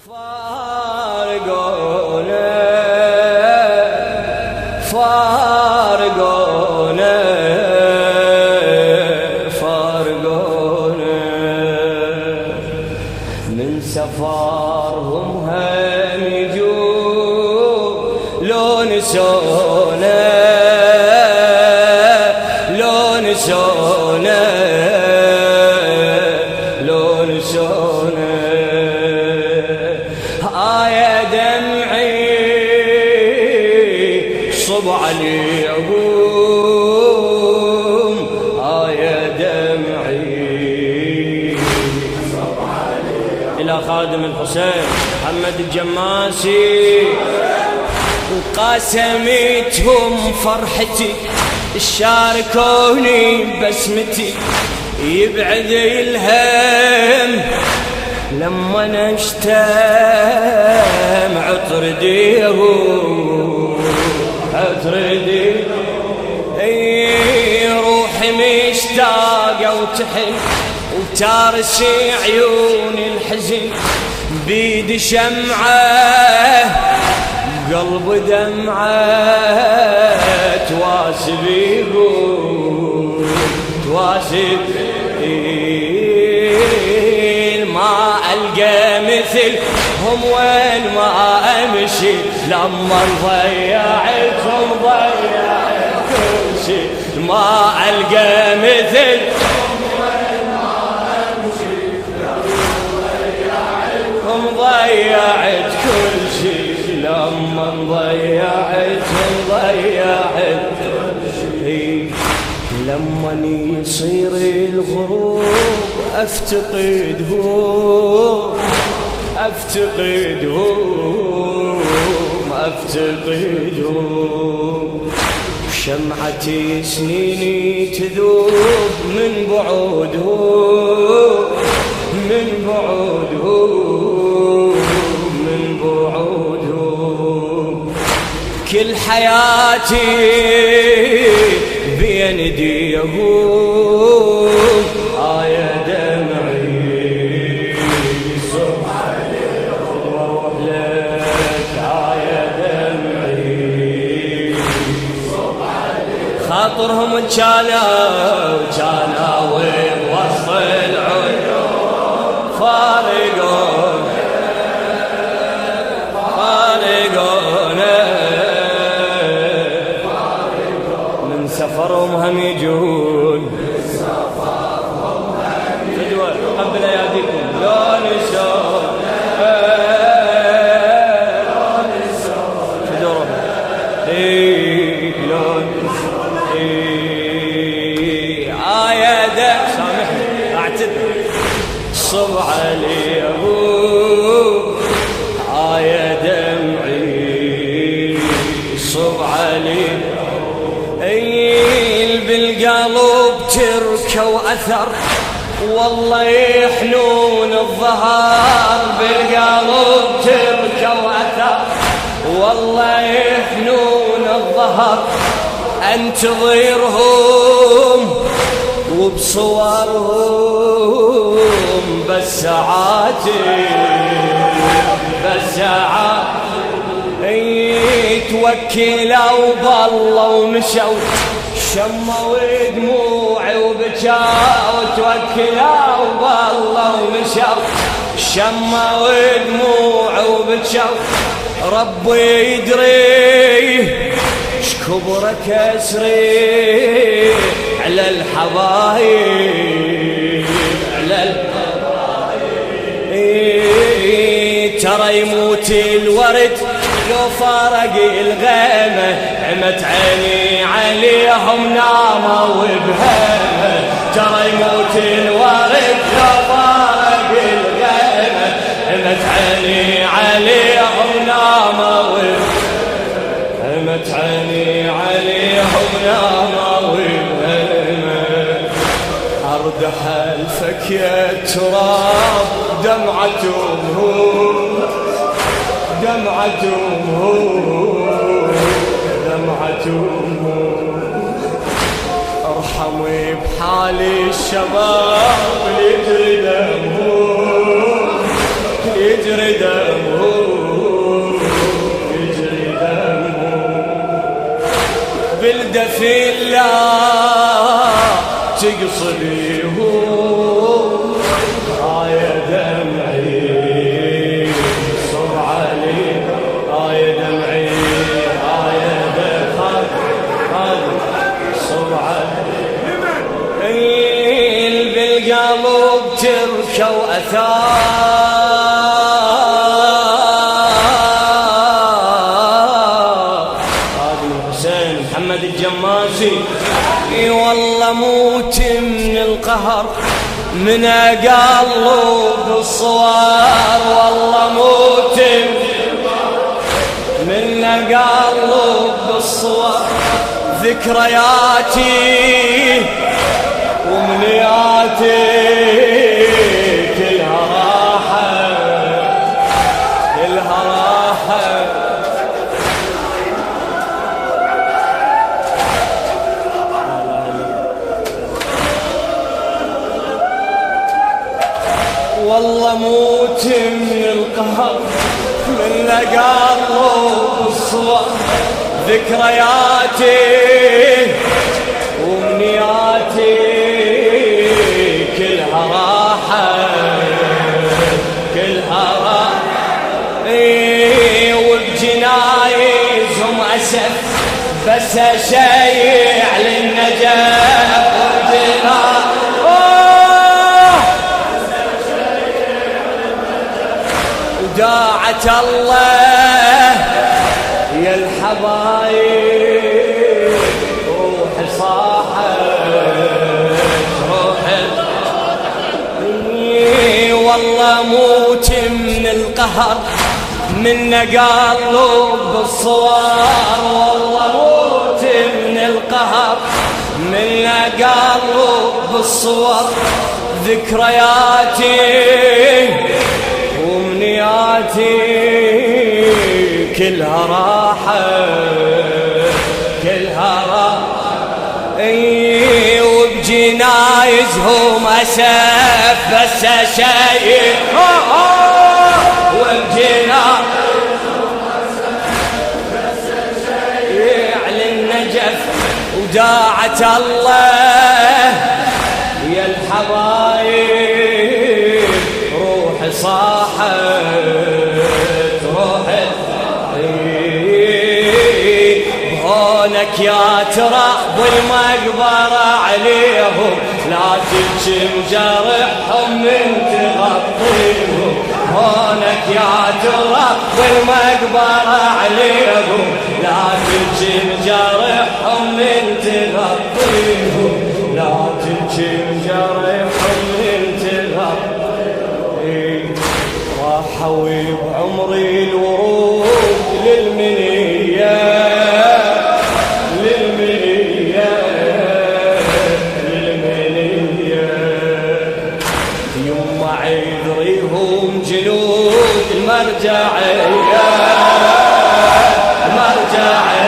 فارقونا فارقونا فارقونا من سفرهم هم يجون لو نسونا لو نسونا لو نسونا يا دمعي صب عليهم يا دمعي صب عليهم إلى خادم الحسين محمد الجماسي قاسمتهم فرحتي شاركوني بسمتي يبعد الهم لما نشتم عطر ديهم عطر ديهم روحي مشتاقة وتحن وتارسي عيون الحزن بيدي شمعة قلب دمعة تواسبيهم تواسب ما ألقى مثلهم وين ما أمشي لما ضيعتهم ضيعت كل شي ما ألقى مثلهم وين ما أمشي لما ضيعت كل شي لما ضيعتهم ضيعت كل شي لما يصير الغروب أفتقدهم أفتقدهم أفتقدهم شمعتي سنيني تذوب من بعودهم من بعودهم من بعودهم كل حياتي بين ايديهم يا دمعي صب عليهم واروح لك يا دمعي صب عليهم خاطرهم كانوا ووسط العيون فارقونا من سفرهم هم يجون فدوى قبل اياديكم لو نسون فدوى لو نسون يا دم سامحني اعتذر صب عليهم يا دمعي صب عليهم بالقلب تركه واثر والله يحنون الظهر بالقلب تركه واثر والله يحنون الظهر انتظرهم وبصورهم بس ساعاتي بس ساعاتي توكلوا بالله ومشوا شموا دموعي وبكاوا توكلوا بالله ومشوا شموا دموعي وبكاوا ربي يدري شكبر كسري على الحبايب على الحبايب ترى يموت الورد لو فارق الغيمة عمت عيني عليهم ناموا وبهمة ترى يموت الورد لو فارق الغيمة عمت عيني عليهم ناموا وبهمة عمت عيني عليهم ناموا وبهمة أرض حلفك يا تراب دمعتهم دمعتهم ارحمي بحالي الشباب يجري دمهم يجري دمه يجري دمه بالدفن لا تقصديه يا دمعي صب علي يا دمعي يا دمعي صب علي بالقلب تركه وأثار هذا حسين محمد الجماسي والله موت من القهر من قلب الصوار والله موت من قلب الصوار ذكرياتي ومنياتي كلها راحة كلها راحة والله موت من القهر من قلب الصور ذكرياتي ومنياتي كلها راحة كلها راحة وبجنايزهم أسف بس أشيع للنجاة وداعة الله يا الحبايب روحي صاحت روحي والله موت من القهر من قلب الصوار والله موت من القهر من قلب الصور ذكرياتي ومنياتي كلها راحة كلها راحة وبجنايزهم أسف بس أشيء وبجنايزهم أسف بس أشيء على النجف وداعة الله يا الحبايب روحي صاحت روحي بهونك يا تراب المقبرة عليهم لا تبكي مجرحهم من تغطيهم هونك يا تراب المقبرة عليهم لا تبكي مجرحهم من تغطيهم لا تبكي مجرحهم من تغطيهم راحوا بعمري الورود للمنية للمنية للمنية يما عذريهم جنود المرجعية المرجعية